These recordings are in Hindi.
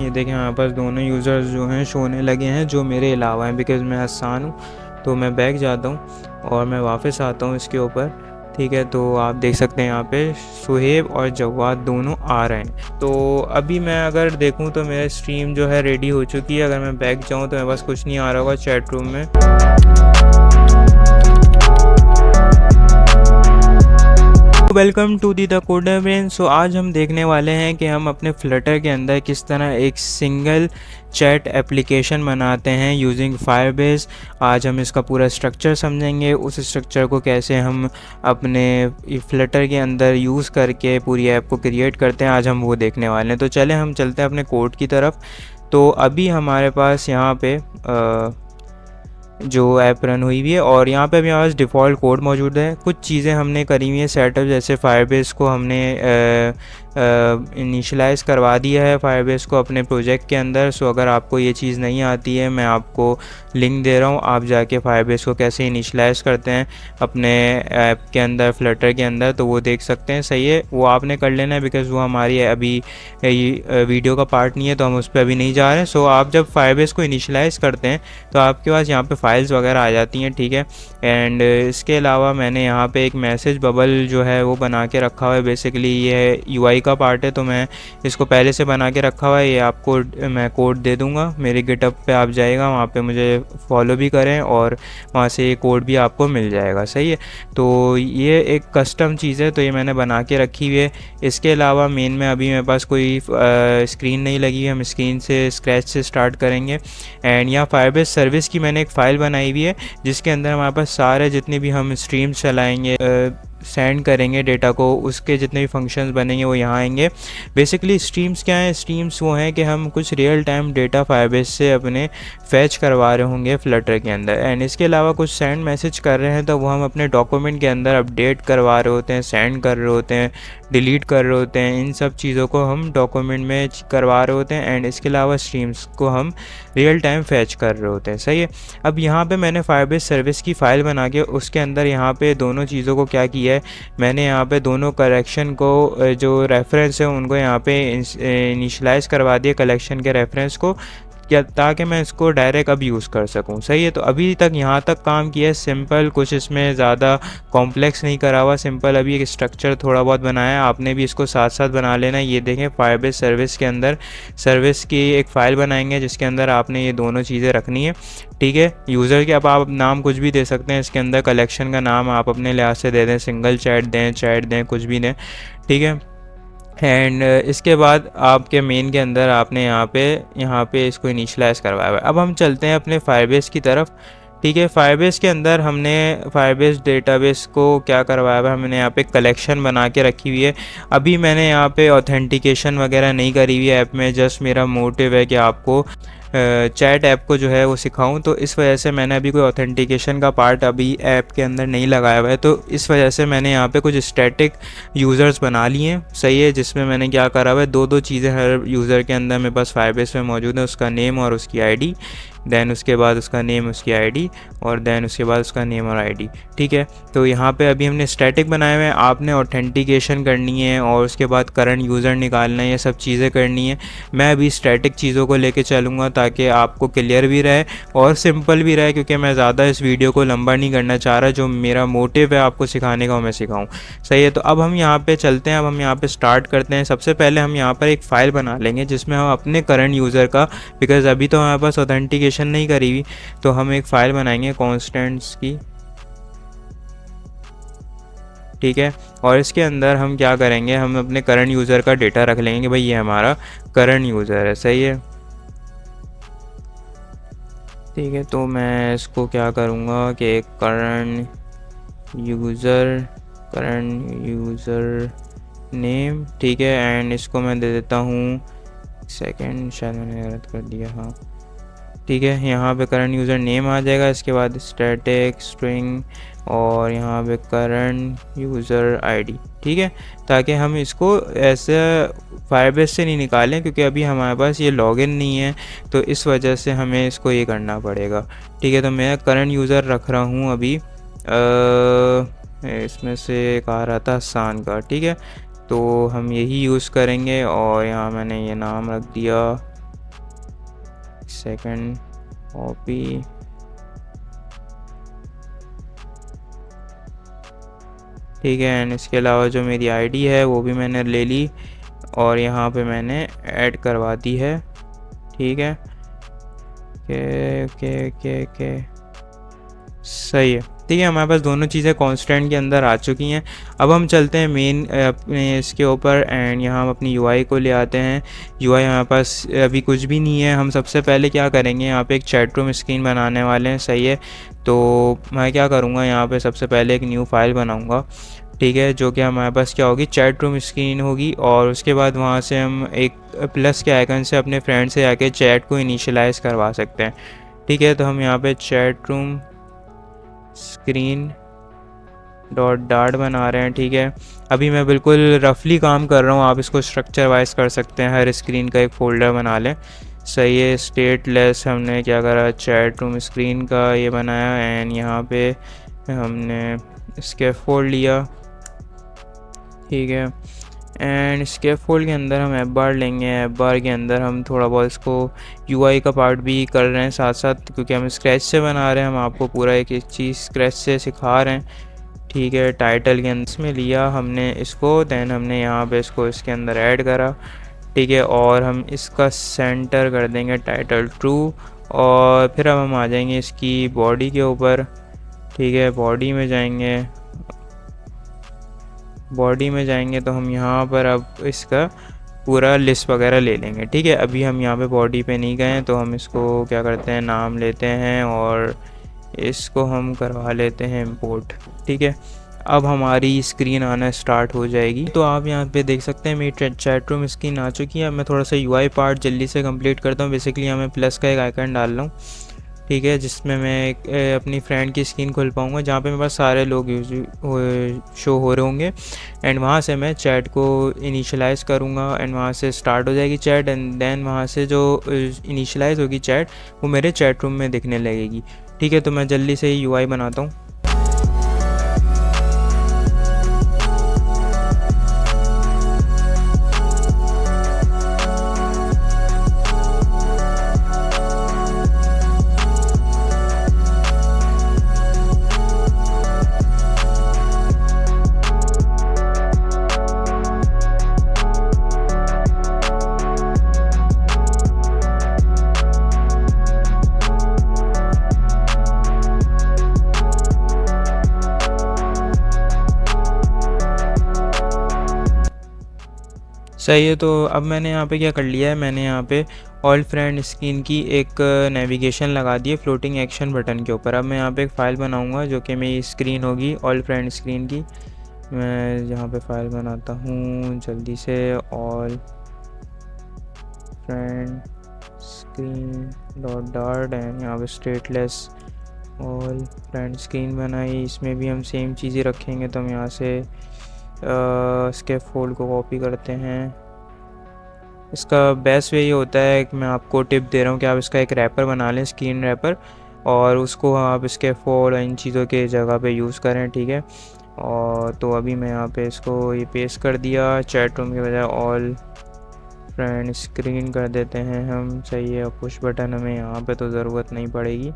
ये देखें हमारे पास दोनों यूज़र्स जो हैं शो होने लगे हैं जो मेरे अलावा हैं, बिकॉज़ मैं हसान हूँ। तो मैं बैक जाता हूँ और मैं वापस आता हूँ इसके ऊपर। ठीक है, तो आप देख सकते हैं यहाँ पे सुहेब और जवाद दोनों आ रहे हैं। तो अभी मैं अगर देखूँ तो मेरा स्ट्रीम जो है रेडी हो चुकी है। अगर मैं बैक जाऊँ तो मेरे पास कुछ नहीं आ रहा होगा चैट रूम में। Welcome to the the coder brain. So आज हम देखने वाले हैं कि हम अपने फ्लटर के अंदर किस तरह एक सिंगल चैट एप्लीकेशन बनाते हैं यूजिंग फायरबेस। आज हम इसका पूरा स्ट्रक्चर समझेंगे, उस स्ट्रक्चर को कैसे हम अपने फ्लटर के अंदर यूज़ करके पूरी ऐप को क्रिएट करते हैं, आज हम वो देखने वाले हैं। तो चले हम चलते हैं अपने कोड की तरफ। तो अभी हमारे पास यहाँ पे जो ऐप रन हुई हुई है और यहाँ पे अभी हमारे पास डिफ़ॉल्ट कोड मौजूद है। कुछ चीज़ें हमने करी हुई है सेटअप, जैसे फायरबेस को हमने इनिशलाइज़ करवा दिया है फायरबेस को अपने प्रोजेक्ट के अंदर। सो अगर आपको ये चीज़ नहीं आती है, मैं आपको लिंक दे रहा हूँ, आप जाके फायरबेस को कैसे इनिशलाइज़ करते हैं अपने ऐप के अंदर फ्लटर के अंदर, तो वो देख सकते हैं। सही है, वो आपने कर लेना है बिकॉज़ वो हमारी अभी वीडियो का पार्ट नहीं है, तो हम उस पर अभी नहीं जा रहे हैं। सो आप जब फायरबेस को इनिशलाइज़ करते हैं तो आपके पास यहाँ पे फाइल्स वगैरह आ जाती हैं। ठीक है, एंड इसके अलावा मैंने यहाँ पे एक मैसेज बबल जो है वो बना के रखा हुआ है। बेसिकली ये यूआई का पार्ट है, तो मैं इसको पहले से बना के रखा हुआ है। ये आपको मैं कोड दे दूँगा, मेरे गिटअप पे आप जाएगा, वहाँ पे मुझे फॉलो भी करें और वहाँ से ये कोड भी आपको मिल जाएगा। सही है, तो ये एक कस्टम चीज़ है, तो ये मैंने बना के रखी हुई है। इसके अलावा मेन में अभी मेरे पास कोई स्क्रीन नहीं लगी है, हम स्क्रीन से स्क्रैच से स्टार्ट करेंगे। एंड यहाँ फायरबेस सर्विस की मैंने एक फ़ाइल बनाई हुई है जिसके अंदर हमारे पास सारे जितने भी हम स्ट्रीम्स चलाएंगे, सेंड करेंगे डेटा को, उसके जितने भी फंक्शंस बनेंगे वो यहाँ आएंगे। बेसिकली स्ट्रीम्स क्या हैं? स्ट्रीम्स वो हैं कि हम कुछ रियल टाइम डेटा फायरबेस से अपने फैच करवा रहे होंगे फ्लटर के अंदर। एंड इसके अलावा कुछ सेंड मैसेज कर रहे हैं तो वो हम अपने डॉक्यूमेंट के अंदर अपडेट करवा रहे होते हैं, सेंड कर रहे होते हैं, डिलीट कर रहे होते हैं। इन सब चीज़ों को हम डॉक्यूमेंट में करवा रहे होते हैं। एंड इसके अलावा स्ट्रीम्स को हम रियल टाइम फैच कर रहे होते हैं। सही है, अब यहाँ पे मैंने फायरबेस सर्विस की फ़ाइल बना के उसके अंदर यहाँ पे दोनों चीज़ों को क्या किया है, मैंने यहाँ पे दोनों कलेक्शन को जो रेफरेंस है उनको यहाँ पे इनिशलाइज़ करवा दिया, कलेक्शन के रेफरेंस को, क्या ताकि मैं इसको डायरेक्ट अब यूज़ कर सकूं। सही है, तो अभी तक यहाँ तक काम किया है सिंपल, कुछ इसमें ज़्यादा कॉम्प्लेक्स नहीं करा हुआ, सिंपल अभी एक स्ट्रक्चर थोड़ा बहुत बनाया है। आपने भी इसको साथ साथ बना लेना है। ये देखें फायरबेस सर्विस के अंदर सर्विस की एक फ़ाइल बनाएंगे जिसके अंदर आपने ये दोनों चीज़ें रखनी है। ठीक है, यूज़र के अब आप नाम कुछ भी दे सकते हैं इसके अंदर, कलेक्शन का नाम आप अपने लिहाज से दे दें, सिंगल चैट दें, कुछ भी दें। ठीक है, एंड इसके बाद आपके मेन के अंदर आपने यहाँ पे इसको इनिशलाइज़ करवाया हुआ है। अब हम चलते हैं अपने फायरबेस की तरफ। ठीक है, फायरबेस के अंदर हमने फायरबेस डेटाबेस को क्या करवाया हुआ है, हमने यहाँ पे कलेक्शन बना के रखी हुई है। अभी मैंने यहाँ पे ऑथेंटिकेशन वगैरह नहीं करी हुई है ऐप में, जस्ट मेरा मोटिव है कि आपको चैट ऐप को जो है वो सिखाऊं, तो इस वजह से मैंने अभी कोई ऑथेंटिकेशन का पार्ट अभी ऐप के अंदर नहीं लगाया हुआ है। तो इस वजह से मैंने यहाँ पे कुछ स्टैटिक यूज़र्स बना लिए हैं। सही है, जिसमें मैंने क्या करा हुआ है, दो चीज़ें हर यूज़र के अंदर मेरे पास फायरबेस में मौजूद है, उसका नेम और उसकी आईडी, देन उसके बाद उसका नेम उसकी आईडी, और देन उसके बाद उसका नेम और आईडी। ठीक है, तो यहाँ पे अभी हमने स्टैटिक बनाए हुए हैं, आपने ऑथेंटिकेशन करनी है और उसके बाद करंट यूज़र निकालना है, ये सब चीज़ें करनी है। मैं अभी स्टैटिक चीज़ों को लेके चलूँगा ताकि आपको क्लियर भी रहे और सिंपल भी रहे, क्योंकि मैं ज़्यादा इस वीडियो को लंबा नहीं करना चाह रहा। जो मेरा मोटिव है आपको सिखाने का, मैं सिखाऊँ। सही है, तो अब हम यहाँ पे चलते हैं, अब हम यहाँ पे स्टार्ट करते हैं। सबसे पहले हम यहाँ पर एक फ़ाइल बना लेंगे जिसमें हम अपने करंट यूज़र का, बिकॉज़ अभी तो हमारे पास ऑथेंटिकेशन नहीं करी हुई, तो हम एक फ़ाइल बनाएंगे कॉन्स्टेंट्स की। ठीक है, और इसके अंदर हम क्या करेंगे, हम अपने करंट यूज़र का डेटा रख लेंगे कि भाई ये हमारा करंट यूज़र है। सही है, ठीक है, तो मैं इसको क्या करूँगा कि करंट यूज़र नेम, ठीक है, एंड इसको मैं दे देता हूँ सेकंड, शायद मैंने गलत कर दिया, हाँ ठीक है। यहाँ पे करंट यूज़र नेम आ जाएगा, इसके बाद स्टैटिक स्ट्रिंग और यहाँ पे करंट यूज़र आईडी। ठीक है, ताकि हम इसको ऐसे फायरबेस से नहीं निकालें, क्योंकि अभी हमारे पास ये लॉगिन नहीं है, तो इस वजह से हमें इसको ये करना पड़ेगा। ठीक है, तो मैं करंट यूज़र रख रहा हूँ अभी, इसमें से एक आ रहा था हसान का। ठीक है, तो हम यही यूज़ करेंगे और यहाँ मैंने ये नाम रख दिया सेकंड कॉपी, ठीक है। एंड इसके अलावा जो मेरी आईडी है वो भी मैंने ले ली और यहाँ पे मैंने ऐड करवा दी है, ठीक है। के सही है, ठीक है। हमारे पास दोनों चीज़ें कांस्टेंट के अंदर आ चुकी हैं। अब हम चलते हैं मेन अपने इसके ऊपर एंड यहाँ हम अपनी यूआई को ले आते हैं। यूआई हमारे पास अभी कुछ भी नहीं है। हम सबसे पहले क्या करेंगे, यहाँ पे एक चैट रूम स्क्रीन बनाने वाले हैं, सही है। तो मैं क्या करूँगा, यहाँ पे सबसे पहले एक न्यू फाइल बनाऊँगा, ठीक है, जो कि हमारे पास क्या होगी, चैट रूम स्क्रीन होगी। और उसके बाद वहाँ से हम एक प्लस के आइकन से अपने फ्रेंड से जाके चैट को इनिशियलाइज़ करवा सकते हैं, ठीक है। तो हम यहाँ पे chat room screen dot dart बना रहे हैं, ठीक है। अभी मैं बिल्कुल रफली काम कर रहा हूँ, आप इसको स्ट्रक्चर वाइज कर सकते हैं, हर स्क्रीन का एक फ़ोल्डर बना लें, सही है। स्टेटलेस हमने क्या करा, चैट रूम स्क्रीन का ये बनाया एंड यहाँ पे हमने स्कैफोल्ड लिया, ठीक है। एंड स्कैफोल्ड के अंदर हम ऐप बार लेंगे, ऐप बार के अंदर हम थोड़ा बहुत इसको यूआई का पार्ट भी कर रहे हैं साथ साथ, क्योंकि हम स्क्रैच से बना रहे हैं, हम आपको पूरा एक एक चीज़ स्क्रैच से सिखा रहे हैं, ठीक है। टाइटल के अंदर में लिया हमने इसको, दैन हमने यहाँ पे इसको इसके अंदर ऐड करा, ठीक है। और हम इसका सेंटर कर देंगे टाइटल ट्रू। और फिर अब हम आ जाएंगे इसकी बॉडी के ऊपर, ठीक है। बॉडी में जाएंगे तो हम यहाँ पर अब इसका पूरा लिस्ट वगैरह ले लेंगे, ठीक है। अभी हम यहाँ पे बॉडी पे नहीं गए, तो हम इसको क्या करते हैं, नाम लेते हैं और इसको हम करवा लेते हैं इंपोर्ट, ठीक है। अब हमारी स्क्रीन आना स्टार्ट हो जाएगी। तो आप यहाँ पे देख सकते हैं मेरी चैट रूम स्क्रीन आ चुकी है। अब मैं थोड़ा सा यूआई पार्ट जल्दी से कंप्लीट करता हूँ। बेसिकली यहाँ मैं प्लस का एक आइकन डाल रहा हूँ, ठीक है, जिसमें मैं अपनी फ्रेंड की स्क्रीन खोल पाऊँगा, जहाँ पे मेरे पास सारे लोग शो हो रहे होंगे। एंड वहाँ से मैं चैट को इनिशियलाइज़ करूँगा एंड वहाँ से स्टार्ट हो जाएगी चैट। एंड देन वहाँ से जो इनिशियलाइज़ होगी चैट, वो मेरे चैट रूम में दिखने लगेगी, ठीक है। तो मैं जल्दी से यूआई बनाता हूँ। सही है। तो अब मैंने यहाँ पे क्या कर लिया है, मैंने यहाँ पे ऑल फ्रेंड स्क्रीन की एक नेविगेशन लगा दी है फ्लोटिंग एक्शन बटन के ऊपर। अब मैं यहाँ पे एक फ़ाइल बनाऊँगा जो कि मेरी स्क्रीन होगी ऑल फ्रेंड स्क्रीन की। मैं यहाँ पे फाइल बनाता हूँ जल्दी से, all friend screen dot dart and यहाँ पे स्टेटलेस ऑल फ्रेंड स्क्रीन बनाई। इसमें भी हम सेम चीज़ें रखेंगे। तो हम यहाँ से इसके फोल्ड को कॉपी करते हैं। इसका बेस्ट वे ये होता है कि मैं आपको टिप दे रहा हूँ कि आप इसका एक रैपर बना लें, स्क्रीन रैपर, और उसको आप इसके फोल्ड इन चीज़ों के जगह पे यूज़ करें, ठीक है। और तो अभी मैं यहाँ पे इसको ये पेस्ट कर दिया, चैट रूम की बजाय ऑल फ्रेंड स्क्रीन कर देते हैं हम, सही है। पुश बटन हमें यहाँ पे तो ज़रूरत नहीं पड़ेगी,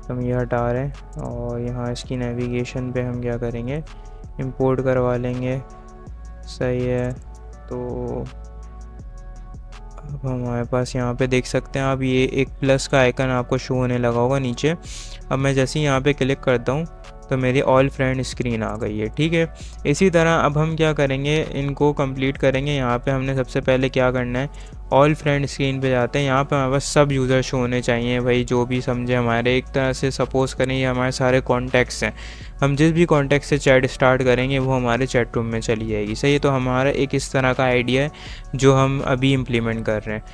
हम ये हटा रहे हैं। और यहाँ इसकी नेविगेशन पे हम क्या करेंगे, इंपोर्ट करवा लेंगे, सही है। तो अब हमारे पास यहाँ पे देख सकते हैं आप, ये एक प्लस का आइकन आपको शो होने लगा होगा नीचे। अब मैं जैसे ही यहाँ पे क्लिक करता हूँ तो मेरी ऑल फ्रेंड स्क्रीन आ गई है, ठीक है। इसी तरह अब हम क्या करेंगे, इनको कंप्लीट करेंगे। यहाँ पे हमने सबसे पहले क्या करना है, ऑल फ्रेंड स्क्रीन पे जाते हैं। यहाँ पे हमारे पास सब यूज़र शो होने चाहिए भाई, जो भी समझे हमारे। एक तरह से सपोज करें ये हमारे सारे कॉन्टैक्ट्स हैं, हम जिस भी कॉन्टैक्ट से चैट स्टार्ट करेंगे वो हमारे चैट रूम में चली जाएगी, सही है। तो हमारा एक इस तरह का आइडिया है जो हम अभी इम्प्लीमेंट कर रहे हैं,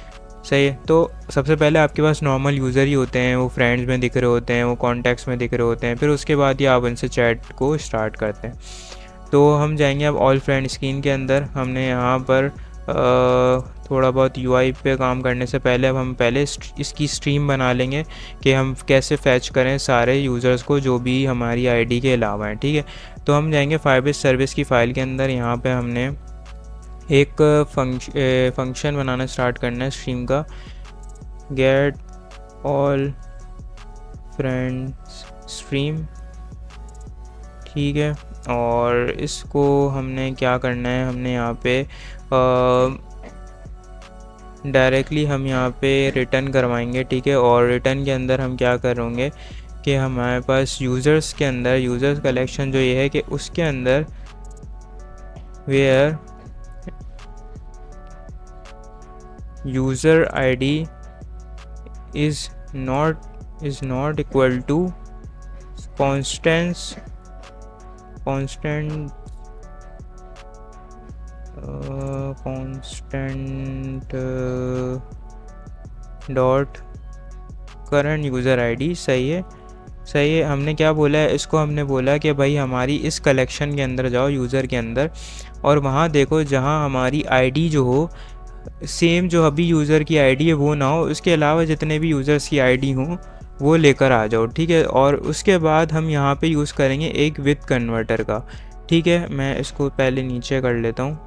सही है। तो सबसे पहले आपके पास नॉर्मल यूज़र ही होते हैं, वो फ्रेंड्स में दिख रहे होते हैं, वो कॉन्टैक्ट्स में दिख रहे होते हैं। फिर उसके बाद ही आप उनसे चैट को स्टार्ट करते हैं। तो हम जाएंगे अब ऑल फ्रेंड स्क्रीन के अंदर। हमने यहाँ पर थोड़ा बहुत यूआई पे काम करने से पहले अब हम पहले इसकी स्ट्रीम बना लेंगे कि हम कैसे फैच करें सारे यूज़र्स को जो भी हमारी आईडी के अलावा हैं, ठीक है। तो हम जाएंगे फायरबेस सर्विस की फ़ाइल के अंदर। यहाँ पे हमने एक फंक्शन बनाना स्टार्ट करना है स्ट्रीम का, गेट ऑल फ्रेंड्स स्ट्रीम, ठीक है। और इसको हमने क्या करना है, हमने यहाँ पे डायरेक्टली हम यहाँ पे रिटर्न करवाएंगे, ठीक है। और रिटर्न के अंदर हम क्या करेंगे कि हमारे पास यूज़र्स के अंदर यूज़र्स कलेक्शन जो ये है कि उसके अंदर where user ID is not equal to constant dot current user ID, सही है, सही है। हमने क्या बोला है, इसको हमने बोला कि भाई हमारी इस कलेक्शन के अंदर जाओ, यूज़र के अंदर, और वहाँ देखो जहाँ हमारी आईडी जो हो सेम जो अभी यूज़र की आईडी है वो ना हो, उसके अलावा जितने भी यूज़र्स की आईडी हों वो लेकर आ जाओ, ठीक है। और उसके बाद हम यहाँ पे यूज़ करेंगे एक विथ कन्वर्टर का, ठीक है। मैं इसको पहले नीचे कर लेता हूँ।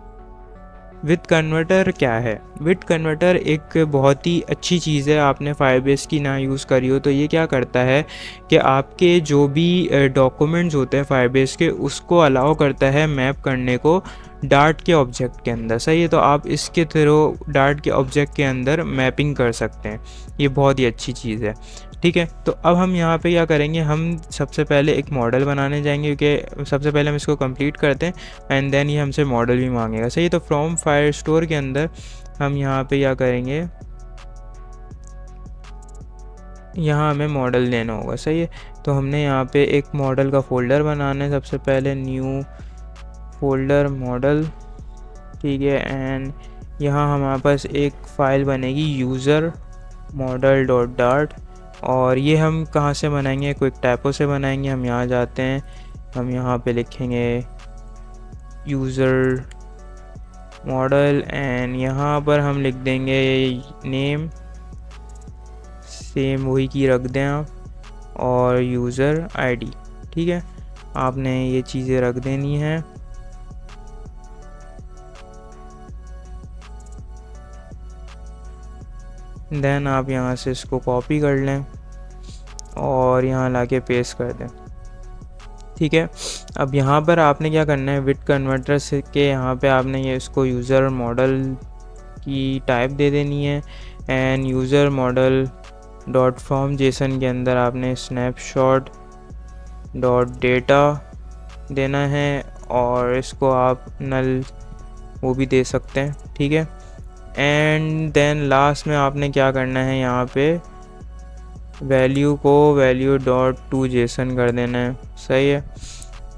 विथ कन्वर्टर क्या है, विथ कन्वर्टर एक बहुत ही अच्छी चीज़ है, आपने फायरबेस की ना यूज़ करी हो तो ये क्या करता है कि आपके जो भी डॉक्यूमेंट्स होते हैं फायरबेस के उसको अलाउ करता है मैप करने को डार्ट के ऑब्जेक्ट के अंदर, सही है। तो आप इसके थ्रू डार्ट के ऑब्जेक्ट के अंदर मैपिंग कर सकते हैं, ये बहुत ही अच्छी चीज़ है, ठीक है। तो अब हम यहाँ पे क्या करेंगे, हम सबसे पहले एक मॉडल बनाने जाएंगे, क्योंकि सबसे पहले हम इसको कंप्लीट करते हैं एंड देन ये हमसे मॉडल भी मांगेगा, सही है। तो फ्रॉम फायर स्टोर के अंदर हम यहाँ पे क्या करेंगे, यहाँ हमें मॉडल देना होगा, सही है। तो हमने यहाँ पे एक मॉडल का फ़ोल्डर बनाना है, सबसे पहले न्यू फोल्डर मॉडल, ठीक है। एंड यहाँ हमारे पास एक फ़ाइल बनेगी यूज़र मॉडल डॉट डार्ट, और ये हम कहाँ से बनाएंगे, क्विक टाइपो से बनाएंगे। हम यहाँ जाते हैं, हम यहाँ पे लिखेंगे यूज़र मॉडल एंड यहाँ पर हम लिख देंगे नेम, सेम वही की रख दें आप, और यूज़र आईडी, ठीक है। आपने ये चीज़ें रख देनी है। देन आप यहाँ से इसको कॉपी कर लें और यहाँ लाके पेस्ट कर दें, ठीक है। अब यहाँ पर आपने क्या करना है, विथ कन्वर्टर से के यहाँ पे आपने ये इसको यूज़र मॉडल की टाइप दे देनी है end user model dot form Jason के अंदर आपने स्नैपशॉट डॉट डेटा देना है, और इसको आप नल वो भी दे सकते हैं, ठीक है। एंड देन लास्ट में आपने क्या करना है, यहाँ पे वैल्यू को वैल्यू डॉट टू जेसन कर देना है, सही है।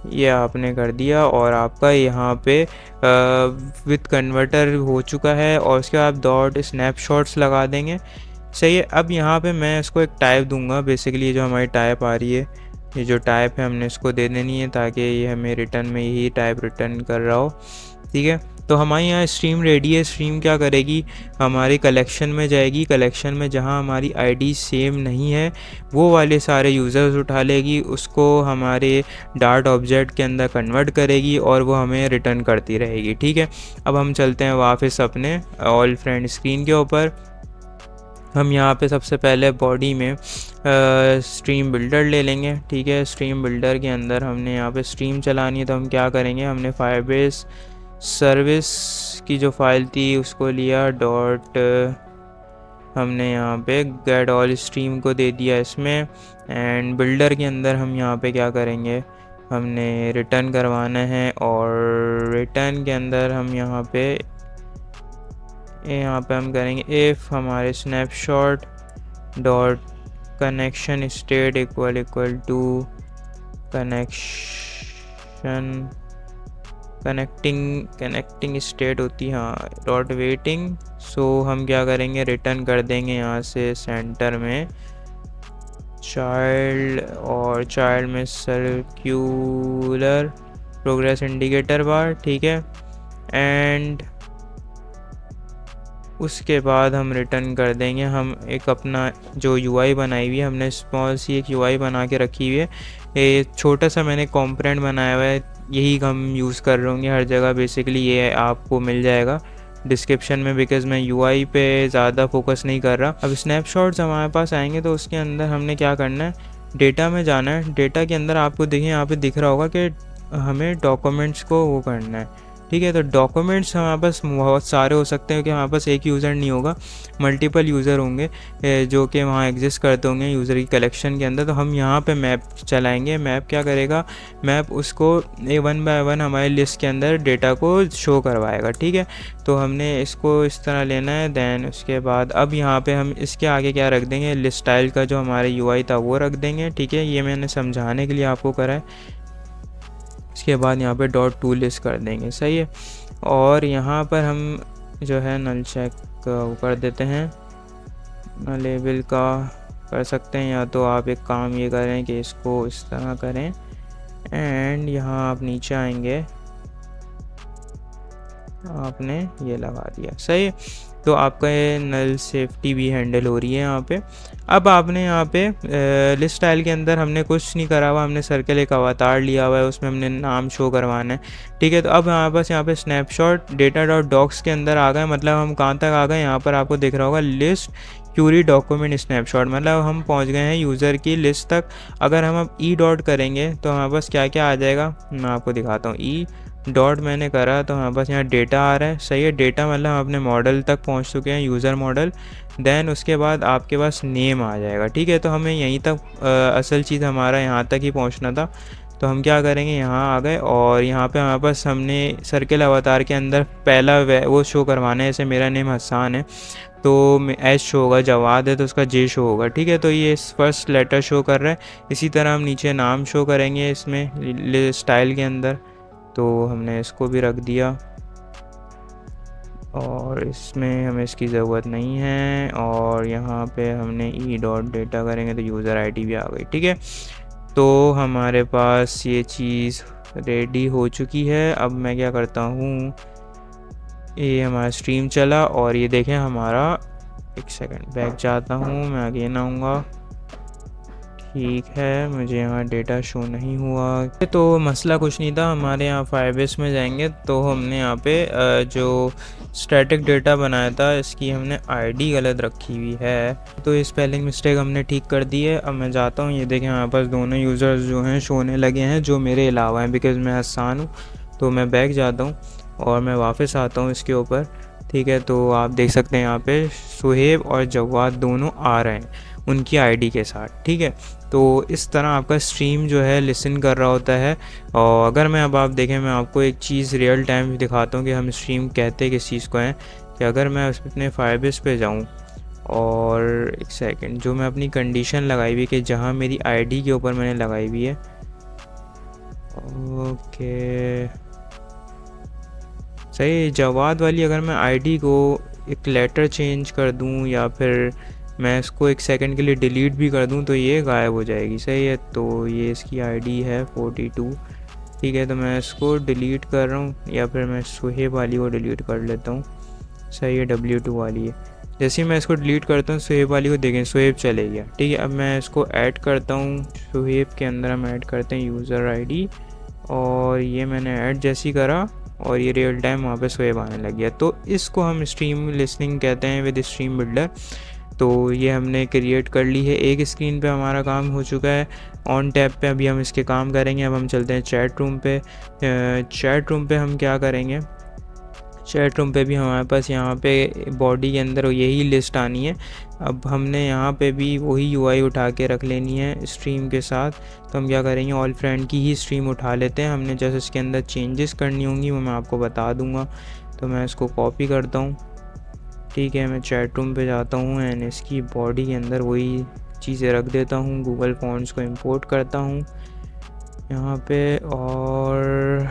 ये आपने कर दिया और आपका यहाँ पे विथ कन्वर्टर हो चुका है, और उसके बाद डॉट स्नैपशॉट्स लगा देंगे, सही है। अब यहाँ पे मैं इसको एक टाइप दूंगा, बेसिकली जो हमारी टाइप आ रही है, ये जो टाइप है हमने इसको दे देनी है ताकि ये हमें रिटर्न में यही टाइप रिटर्न कर रहा हो, ठीक है। तो हमारे यहाँ स्ट्रीम रेडी है। स्ट्रीम क्या करेगी, हमारे कलेक्शन में जाएगी, कलेक्शन में जहाँ हमारी आईडी सेम नहीं है वो वाले सारे यूज़र्स उठा लेगी, उसको हमारे डार्ट ऑब्जेक्ट के अंदर कन्वर्ट करेगी और वो हमें रिटर्न करती रहेगी, ठीक है। अब हम चलते हैं वापस अपने ऑल फ्रेंड स्क्रीन के ऊपर। हम यहाँ पे सबसे पहले बॉडी में स्ट्रीम बिल्डर ले लेंगे, ठीक है। स्ट्रीम बिल्डर के अंदर हमने यहाँ पे स्ट्रीम चलानी है, तो हम क्या करेंगे, हमने फायरबेस सर्विस की जो फाइल थी उसको लिया, डॉट हमने यहाँ पे गेट ऑल स्ट्रीम को दे दिया इसमें, एंड बिल्डर के अंदर हम यहाँ पे क्या करेंगे, हमने रिटर्न करवाना है, और रिटर्न के अंदर हम यहाँ पे हम करेंगे इफ़ हमारे snapshot dot connection state equal to connecting state होती है, हाँ, डॉट वेटिंग। सो हम क्या करेंगे, रिटर्न कर देंगे यहाँ से सेंटर में चाइल्ड, और चाइल्ड में सर्क्यूलर प्रोग्रेस इंडिकेटर बार, ठीक है। एंड उसके बाद हम रिटर्न कर देंगे, हम एक अपना जो यूआई बनाई हुई है, हमने स्मॉल सी एक यूआई बना के रखी हुई है, ये छोटा सा मैंने कॉम्पोनेंट बनाया हुआ है, यही हम यूज़ कर रहे होंगे हर जगह, बेसिकली ये आपको मिल जाएगा डिस्क्रिप्शन में, बिकॉज़ मैं यूआई पे ज़्यादा फोकस नहीं कर रहा। अब स्नैपशॉट्स हमारे पास आएंगे तो उसके अंदर हमने क्या करना है, डेटा में जाना है। डेटा के अंदर आपको देखिए यहाँ पे दिख रहा होगा कि हमें डॉक्यूमेंट्स को वो करना है, ठीक है। तो डॉक्यूमेंट्स हमारे पास बहुत सारे हो सकते हैं, क्योंकि हमारे पास एक यूज़र नहीं होगा, मल्टीपल यूज़र होंगे जो कि वहाँ एग्जिस्ट करते होंगे यूज़र की कलेक्शन के अंदर। तो हम यहाँ पे मैप चलाएंगे। मैप क्या करेगा, मैप उसको वन बाय वन हमारे लिस्ट के अंदर डेटा को शो करवाएगा, ठीक है। तो हमने इसको इस तरह लेना है। दैन उसके बाद अब यहाँ पे हम इसके आगे क्या रख देंगे, लिस्ट स्टाइल का जो हमारे यूआई था वो रख देंगे, ठीक है। ये मैंने समझाने के लिए आपको करा है। इसके बाद यहाँ पे डॉट टू लिस्ट कर देंगे, सही है। और यहाँ पर हम जो है नल चेक वो कर देते हैं, लेबल का कर सकते हैं, या तो आप एक काम ये करें कि इसको इस तरह करें एंड यहाँ आप नीचे आएंगे, आपने ये लगा दिया, सही है। तो आपका ये नल सेफ्टी भी हैंडल हो रही है यहाँ पे। अब आपने यहाँ पे लिस्ट स्टाइल के अंदर हमने कुछ नहीं करा हुआ, हमने सर्कल एक अवतार लिया हुआ है, उसमें हमने नाम शो करवाना है, ठीक है। तो अब हमारे पास यहाँ पे स्नैपशॉट डेटा डॉट डॉक्स के अंदर आ गए। मतलब हम कहाँ तक आ गए, यहाँ पर आपको दिख रहा होगा लिस्ट क्यूरी डॉक्यूमेंट स्नैपशॉट, मतलब हम पहुँच गए हैं यूज़र की लिस्ट तक। अगर हम अब ई डॉट करेंगे तो हमारे पास क्या क्या आ जाएगा, मैं आपको दिखाता हूँ। ई डॉट मैंने करा तो हमारे पास यहाँ डेटा आ रहा है, सही है। डेटा मतलब हम अपने मॉडल तक पहुँच चुके हैं, यूज़र मॉडल। देन उसके बाद आपके पास नेम आ जाएगा, ठीक है। तो हमें यहीं तक असल चीज़ हमारा यहाँ तक ही पहुँचना था। तो हम क्या करेंगे, यहाँ आ गए और यहाँ पे हमारे पास हमने सर्किल अवतार के अंदर पहला वो शो करवाना है। जैसे मेरा नेम हसान है तो एच शो होगा, जवाद है तो उसका जे शो होगा, ठीक है। तो ये फर्स्ट लेटर शो कर रहा है। इसी तरह हम नीचे नाम शो करेंगे इसमें स्टाइल के अंदर, तो हमने इसको भी रख दिया और इसमें हमें इसकी ज़रूरत नहीं है। और यहाँ पे हमने ई डॉट डेटा करेंगे तो यूज़र आईडी भी आ गई, ठीक है। तो हमारे पास ये चीज़ रेडी हो चुकी है। अब मैं क्या करता हूँ, ये हमारा स्ट्रीम चला और ये देखें हमारा, एक सेकंड बैक जाता हूँ, मैं अगेन आऊँगा, ठीक है। मुझे यहाँ डेटा शो नहीं हुआ, तो मसला कुछ नहीं था। हमारे यहाँ फायरबेस में जाएंगे तो हमने यहाँ पे जो स्टैटिक डेटा बनाया था इसकी हमने आईडी गलत रखी हुई है, तो ये स्पेलिंग मिस्टेक हमने ठीक कर दी है। अब मैं जाता हूँ, ये देखें हमारे पास दोनों यूज़र्स जो हैं शोने लगे हैं जो मेरे अलावा हैं, बिकॉज़ मैं हसान हूँ। तो मैं बैक जाता हूँ और मैं वापस आता हूँ इसके ऊपर, ठीक है। तो आप देख सकते हैं यहाँ पे सुहेब और जवाद दोनों आ रहे हैं उनकी आईडी के साथ, ठीक है। तो इस तरह आपका स्ट्रीम जो है लिसन कर रहा होता है। और अगर मैं अब आप देखें, मैं आपको एक चीज़ रियल टाइम दिखाता हूँ कि हम स्ट्रीम कहते किस चीज़ को हैं। कि अगर मैं अपने फायरबेस पे जाऊँ और एक सेकंड, जो मैं अपनी कंडीशन लगाई हुई कि जहाँ मेरी आईडी के ऊपर मैंने लगाई हुई है, ओके सही, जवाद वाली अगर मैं आईडी को एक लेटर चेंज कर दूं या फिर मैं इसको एक सेकंड के लिए डिलीट भी कर दूं तो ये गायब हो जाएगी, सही है। तो ये इसकी आईडी है 42, ठीक है। तो मैं इसको डिलीट कर रहा हूँ या फिर मैं सुहेब वाली को डिलीट कर लेता हूँ, सही है। W2 वाली है। जैसे ही मैं इसको डिलीट करता हूँ सुहेब वाली को, देखें सुहेब चले गया, ठीक है। अब मैं इसको ऐड करता हूँ, सुहेब के अंदर हम ऐड करते हैं यूज़र आईडी, और ये मैंने ऐड जैसी करा और ये रियल टाइम वहाँ पे सुहेब आने लग गया। तो इसको हम स्ट्रीम लिसनिंग कहते हैं विद स्ट्रीम बिल्डर। तो ये हमने क्रिएट कर ली है। एक स्क्रीन पे हमारा काम हो चुका है, ऑन टैब पे अभी हम इसके काम करेंगे। अब हम चलते हैं चैट रूम पे। चैट रूम पे हम क्या करेंगे, चैट रूम पे भी हमारे पास यहाँ पे बॉडी के अंदर यही लिस्ट आनी है। अब हमने यहाँ पे भी वही यूआई उठा के रख लेनी है स्ट्रीम के साथ। तो हम क्या करेंगे, ऑल फ्रेंड की ही स्ट्रीम उठा लेते हैं। हमने जैसे इसके अंदर चेंजेस करनी होंगी वो मैं आपको बता दूँगा। तो मैं इसको कॉपी करता हूँ, ठीक है। मैं चैट रूम पे जाता हूँ एंड इसकी बॉडी के अंदर वही चीज़ें रख देता हूँ। गूगल फॉन्ट्स को इंपोर्ट करता हूँ यहाँ पे। और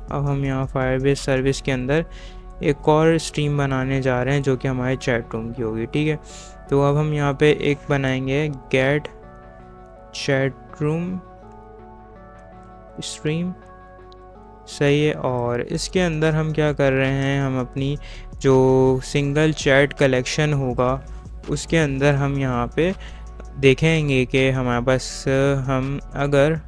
अब हम यहाँ फायरबेस सर्विस के अंदर एक और स्ट्रीम बनाने जा रहे हैं जो कि हमारे चैट रूम की होगी, ठीक है। तो अब हम यहाँ पे एक बनाएंगे गेट चैट रूम स्ट्रीम, सही है। और इसके अंदर हम क्या कर रहे हैं, हम अपनी जो सिंगल चैट कलेक्शन होगा उसके अंदर हम यहाँ पे देखेंगे कि हमारे पास हम अगर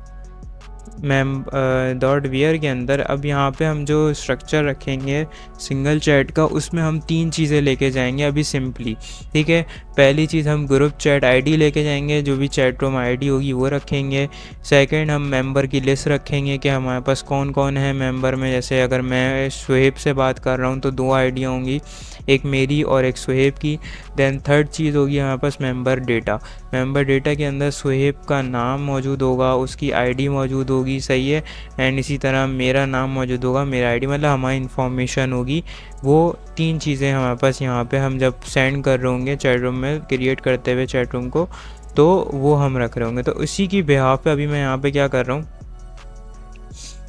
डॉट वियर के अंदर अब यहाँ पे हम जो स्ट्रक्चर रखेंगे सिंगल चैट का, उसमें हम 3 चीज़ें लेके जाएंगे अभी सिंपली। ठीक है, पहली चीज़ हम ग्रुप चैट आईडी लेके जाएंगे, जो भी चैट रूम आईडी होगी वो रखेंगे। सेकंड, हम मेंबर की लिस्ट रखेंगे कि हमारे पास कौन कौन है मेंबर में। जैसे अगर मैं सुहेब से बात कर रहा हूँ तो 2 आईडियाँ होंगी, एक मेरी और एक सुहेब की। देन थर्ड चीज़ होगी हमारे पास मेंबर डेटा। मेंबर डेटा के अंदर सुहेब का नाम मौजूद होगा, उसकी आईडी मौजूद होगी, सही है। एंड इसी तरह मेरा नाम मौजूद होगा, मेरा आईडी, मतलब हमारी इन्फॉर्मेशन होगी। वो 3 चीज़ें हमारे पास यहाँ पे हम जब सेंड कर रहे होंगे चैट रूम में, क्रिएट करते हुए चैट रूम को, तो वो हम रख रहे होंगे। तो इसी की बिहाफ पे अभी मैं यहाँ पे क्या कर रहा हूँ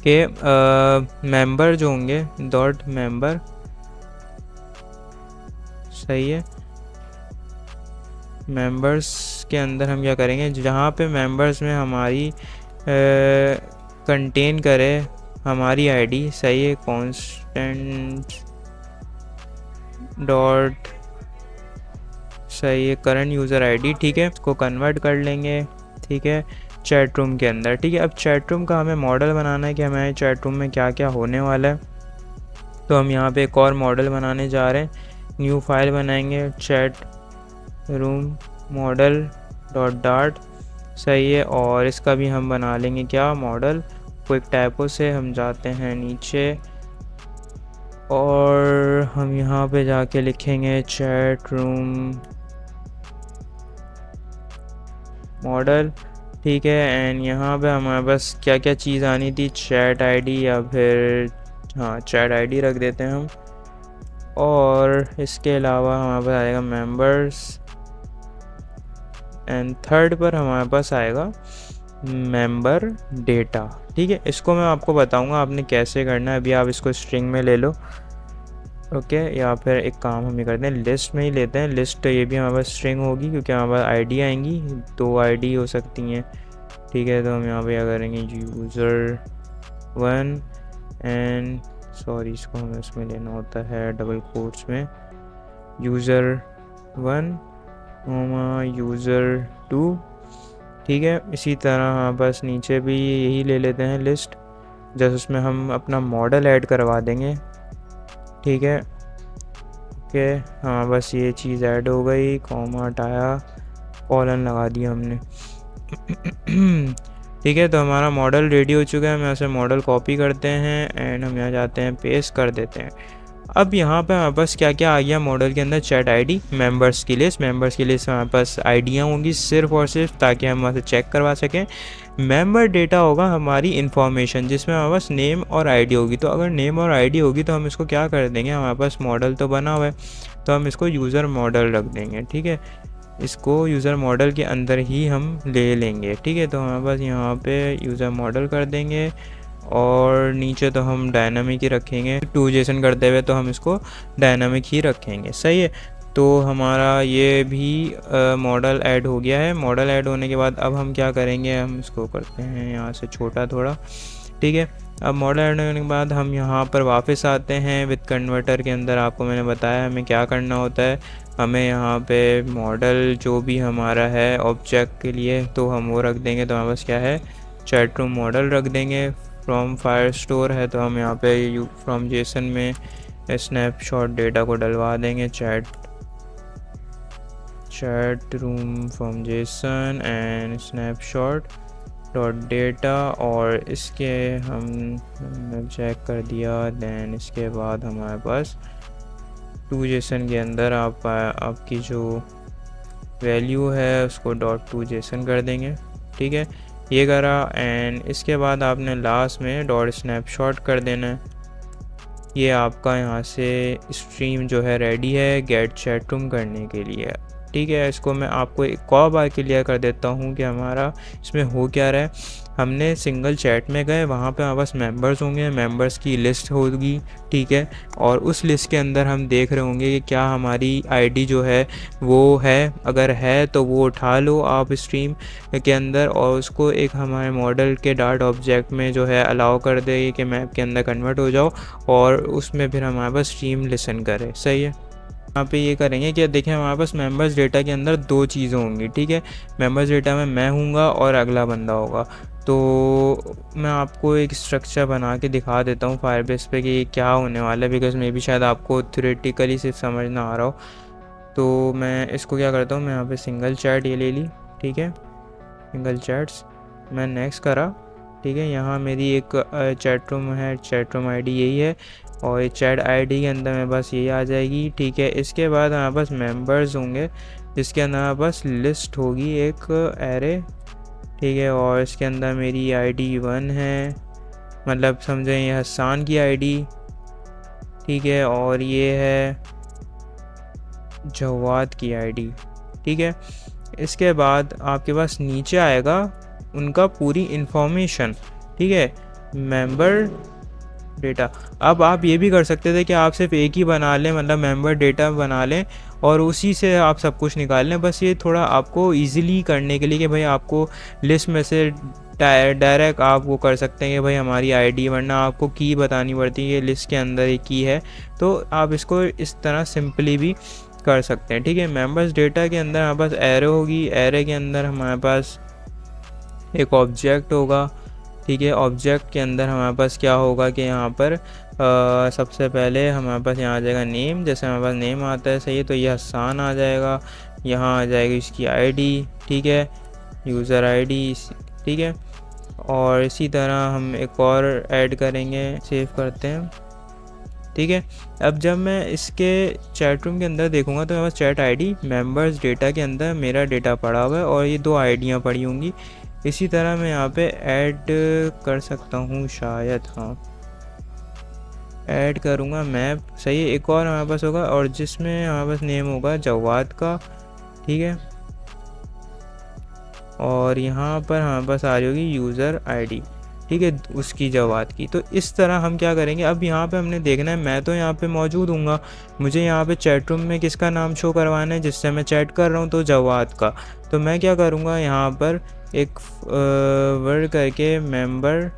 कि मेंबर जो होंगे डॉट मेंबर, सही है, मेंबर्स के अंदर हम क्या करेंगे, जहाँ पे मेंबर्स में हमारी कंटेन करे हमारी आईडी, सही है, कांस्टेंट डॉट, सही है, करंट यूज़र आईडी। ठीक है, इसको कन्वर्ट कर लेंगे। ठीक है, चैट रूम के अंदर। ठीक है, अब चैट रूम का हमें मॉडल बनाना है कि हमारे चैट रूम में क्या क्या होने वाला है। तो हम यहाँ पे एक और मॉडल बनाने जा रहे हैं, न्यू फाइल बनाएंगे, chat room model dot dart, सही है। और इसका भी हम बना लेंगे क्या, मॉडल। क्विक टाइपो से हम जाते हैं नीचे और हम यहाँ पे जाके लिखेंगे चैट रूम मॉडल। ठीक है, एंड यहाँ पे हमारे पास क्या क्या चीज़ आनी थी, चैट आईडी, या फिर हाँ चैट आईडी रख देते हैं हम। और इसके अलावा हमारे पास आएगा मेंबर्स, एंड थर्ड पर हमारे पास आएगा मेंबर डेटा। ठीक है, इसको मैं आपको बताऊंगा आपने कैसे करना है। अभी आप इसको स्ट्रिंग में ले लो, ओके, या फिर एक काम हम ये करते हैं, लिस्ट में ही लेते हैं। लिस्ट ये भी हमारे पास स्ट्रिंग होगी क्योंकि हमारे पास आईडी आएंगी, 2 आईडी हो सकती हैं। ठीक है, तो हम यहाँ पे क्या करेंगे, यूज़र 1 एंड सॉरी, इसको हमें इसमें लेना होता है डबल कोट्स में, यूज़र 1 यूज़र 2। ठीक है, इसी तरह हाँ बस नीचे भी यही ले लेते हैं लिस्ट, जैसे उसमें हम अपना मॉडल ऐड करवा देंगे। ठीक है, ओके, हाँ बस ये चीज़ ऐड हो गई, कॉमा हटाया, कॉलन लगा दिया हमने। ठीक है, तो हमारा मॉडल रेडी हो चुका है। हम यहाँ से मॉडल कॉपी करते हैं एंड हम यहाँ जाते हैं, पेस्ट कर देते हैं। अब यहाँ पे हमारे पास क्या क्या आ गया मॉडल के अंदर, चैट आईडी, मेंबर्स की लिस्ट। मेंबर्स की लिस्ट हमारे पास आईडियाँ होंगी सिर्फ और सिर्फ, ताकि हम वहाँ से चेक करवा सकें। मेंबर डेटा होगा हमारी इन्फॉर्मेशन, जिसमें हमारे पास नेम और आईडी होगी। तो अगर नेम और आईडी होगी तो हम इसको क्या कर देंगे, हमारे पास मॉडल तो बना हुआ है तो हम इसको यूज़र मॉडल रख देंगे। ठीक है, इसको यूज़र मॉडल के अंदर ही हम ले लेंगे। ठीक है, तो हमारे पास यहाँ पे यूज़र मॉडल कर देंगे और नीचे तो हम डायनामिक ही रखेंगे, 2JSON करते हुए तो हम इसको डायनामिक ही रखेंगे, सही है। तो हमारा ये भी मॉडल ऐड हो गया है। मॉडल ऐड होने के बाद अब हम क्या करेंगे, हम इसको करते हैं यहाँ से छोटा थोड़ा। ठीक है, अब मॉडल ऐड होने के बाद हम यहाँ पर वापस आते हैं विद कन्वर्टर के अंदर। आपको मैंने बताया हमें क्या करना होता है, हमें यहाँ पे मॉडल जो भी हमारा है ऑब्जेक्ट के लिए तो हम वो रख देंगे। तो हमारे पास क्या है, चैट रूम मॉडल रख देंगे। फ्रॉम फायरस्टोर है तो हम यहाँ पे फ्रॉम जेसन में स्नैपशॉट डेटा को डलवा देंगे, chat room from Jason and snapshot dot data, और इसके हमने चेक कर दिया। देन इसके बाद हमारे पास 2JSON के अंदर आपकी जो वैल्यू है उसको .2JSON कर देंगे। ठीक है, ये करा एंड इसके बाद आपने लास्ट में डॉट स्नैपशॉट कर देना है। ये आपका यहाँ से स्ट्रीम जो है रेडी है गेट चैट रूम करने के लिए। ठीक है, इसको मैं आपको एक और बार क्लियर कर देता हूँ कि हमारा इसमें हो क्या रहा है। हमने सिंगल चैट में गए, वहाँ पे हमारे पास मेंबर्स होंगे, मेंबर्स की लिस्ट होगी। ठीक है, और उस लिस्ट के अंदर हम देख रहे होंगे कि क्या हमारी आईडी जो है वो है, अगर है तो वो उठा लो आप स्ट्रीम के अंदर और उसको एक हमारे मॉडल के डाट ऑब्जेक्ट में जो है अलाउ कर दे कि मैप के अंदर कन्वर्ट हो जाओ और उसमें फिर हमारे पास स्ट्रीम लिसन करे, सही है। यहाँ पे ये करेंगे कि देखिए हमारे पास मेंबर्स डेटा के अंदर दो चीज़ें होंगी, ठीक है। मेंबर्स डेटा में मैं हूँगा और अगला बंदा होगा। तो मैं आपको एक स्ट्रक्चर बना के दिखा देता हूँ फायरबेस पे कि ये क्या होने वाला है, बिकॉज मे बी शायद आपको थ्योरेटिकली सिर्फ समझ ना आ रहा हो। तो मैं इसको क्या करता हूँ, मैं यहाँ पे सिंगल चैट ये ले ली, ठीक है, सिंगल चैट्स। मैं नेक्स्ट करा, ठीक है। यहाँ मेरी एक चैट रूम है, चैट रूम आई डी यही है, और ये चैट आईडी के अंदर मेरे पास यही आ जाएगी, ठीक है। इसके बाद हमारे पास मेंबर्स होंगे, जिसके अंदर हमारे पास लिस्ट होगी एक एरे, ठीक है। और इसके अंदर मेरी आईडी 1 है, मतलब समझें ये हसान की आईडी, ठीक है। और ये है जवाद की आईडी, ठीक है। इसके बाद आपके पास नीचे आएगा उनका पूरी इंफॉर्मेशन, ठीक है, मेंबर डेटा। अब आप ये भी कर सकते थे कि आप सिर्फ एक ही बना लें, मतलब मेंबर डेटा बना लें और उसी से आप सब कुछ निकाल लें। बस ये थोड़ा आपको इजीली करने के लिए कि भाई आपको लिस्ट में से डायरेक्ट आप वो कर सकते हैं कि भाई हमारी आईडी, वरना आपको की बतानी पड़ती है, लिस्ट के अंदर एक की है। तो आप इसको इस तरह सिंपली भी कर सकते हैं, ठीक है। मेंबर्स डेटा के अंदर हमारे पास एरे होगी, एरे के अंदर हमारे पास एक ऑब्जेक्ट होगा, ठीक है। ऑब्जेक्ट के अंदर हमारे पास क्या होगा कि यहाँ पर सबसे पहले हमारे पास यहाँ आ जाएगा नेम, जैसे हमारे पास नेम आता है, सही है, तो ये हसान आ जाएगा। यहाँ आ जाएगी इसकी आईडी, ठीक है, यूज़र आईडी, ठीक है। और इसी तरह हम एक और ऐड करेंगे, सेव करते हैं, ठीक है। अब जब मैं इसके चैट रूम के अंदर देखूंगा तो मेरे पास चैट आईडी मेंबर्स डेटा के अंदर मेरा डेटा पड़ा हुआ है और ये दो आईडियाँ पड़ी होंगी। इसी तरह मैं यहाँ पे ऐड कर सकता हूँ शायद, हाँ ऐड करूँगा मैप, सही है। एक और हमारे पास होगा और जिसमें हमारे पास नेम होगा जवाद का, ठीक है। और यहाँ पर हमारे पास आ रही होगी यूज़र आईडी, ठीक है, उसकी जवाद की। तो इस तरह हम क्या करेंगे, अब यहाँ पे हमने देखना है, मैं तो यहाँ पे मौजूद हूँगा, मुझे यहाँ पे चैट रूम में किसका नाम शो करवाना है, जिससे मैं चैट कर रहा हूँ, तो जवाद का। तो मैं क्या करूँगा, यहाँ पर एक वर्ड करके member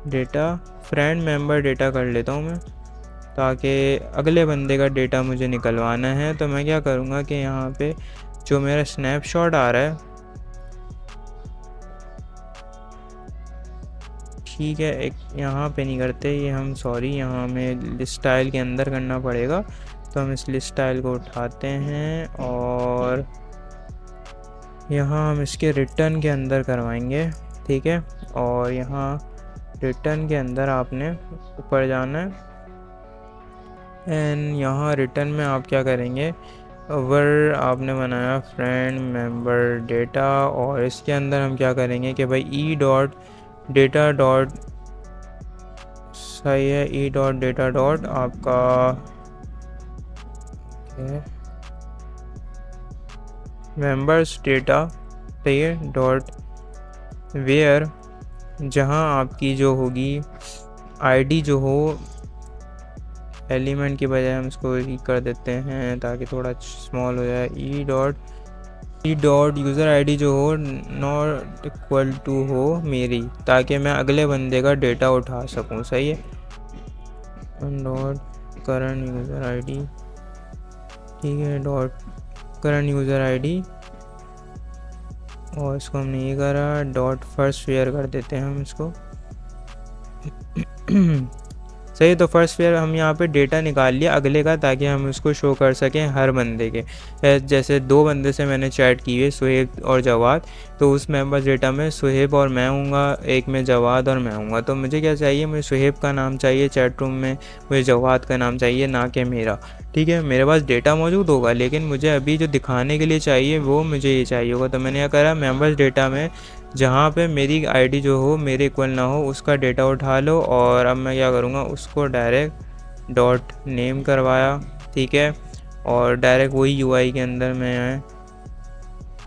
data, friend member data कर लेता हूँ मैं, ताकि अगले बंदे का डेटा मुझे निकलवाना है। तो मैं क्या करूँगा कि यहाँ पे जो मेरा स्नैपशॉट आ रहा है, ठीक है, एक यहाँ पे नहीं करते ये हम, सॉरी, यहाँ हमें लिस्ट स्टाइल के अंदर करना पड़ेगा। तो हम इस लिस्ट स्टाइल को उठाते हैं और यहाँ हम इसके रिटर्न के अंदर करवाएंगे, ठीक है। और यहाँ रिटर्न के अंदर आपने ऊपर जाना है एंड यहाँ रिटर्न में आप क्या करेंगे, वर आपने बनाया फ्रेंड मेंबर डेटा, और इसके अंदर हम क्या करेंगे कि भाई ई डॉट डेटा डॉट, सही है, ई डॉट डेटा डॉट आपका मेंबर्स डेटा, सही है, डॉट वेयर, जहाँ आपकी जो होगी आईडी जो हो, एलिमेंट की बजाय हम इसको ही कर देते हैं ताकि थोड़ा स्मॉल हो जाए, ई डॉट यूज़र आईडी जो हो नॉट इक्वल टू हो मेरी, ताकि मैं अगले बंदे का डेटा उठा सकूं, सही है। डॉट करंट यूज़र आईडी, ठीक है, डॉट करंट यूज़र आईडी, और इसको हमने ये करा, डॉट फर्स्ट वेयर कर देते हैं हम इसको सही है। तो फर्स्ट फेयर हम यहाँ पे डेटा निकाल लिया अगले का, ताकि हम उसको शो कर सकें हर बंदे के। जैसे दो बंदे से मैंने चैट की है, सुहेब और जवाद, तो उस मेंबर्स डेटा में सुहेब और मैं हूँगा, एक में जवाद और मैं हूँगा। तो मुझे क्या चाहिए, मुझे सुहेब का नाम चाहिए चैट रूम में, मुझे जवाद का नाम चाहिए, ना कि मेरा, ठीक है। मेरे पास डेटा मौजूद होगा, लेकिन मुझे अभी जो दिखाने के लिए चाहिए वो मुझे ये चाहिए होगा। तो मैंने क्या करा, मेंबर्स डेटा में जहाँ पे मेरी आईडी जो हो मेरे इक्वल ना हो उसका डेटा उठा लो, और अब मैं क्या करूँगा, उसको डायरेक्ट डॉट नेम करवाया, ठीक है। और डायरेक्ट वही यूआई के अंदर मैं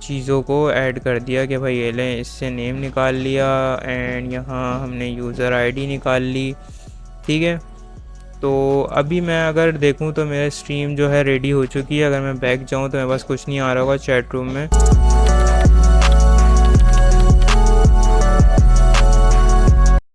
चीज़ों को ऐड कर दिया कि भाई ये लें, इससे नेम निकाल लिया एंड यहाँ हमने यूज़र आईडी निकाल ली, ठीक है। तो अभी मैं अगर देखूँ तो मेरा स्ट्रीम जो है रेडी हो चुकी है। अगर मैं बैक जाऊँ तो मेरे पास कुछ नहीं आ रहा होगा चैट रूम में।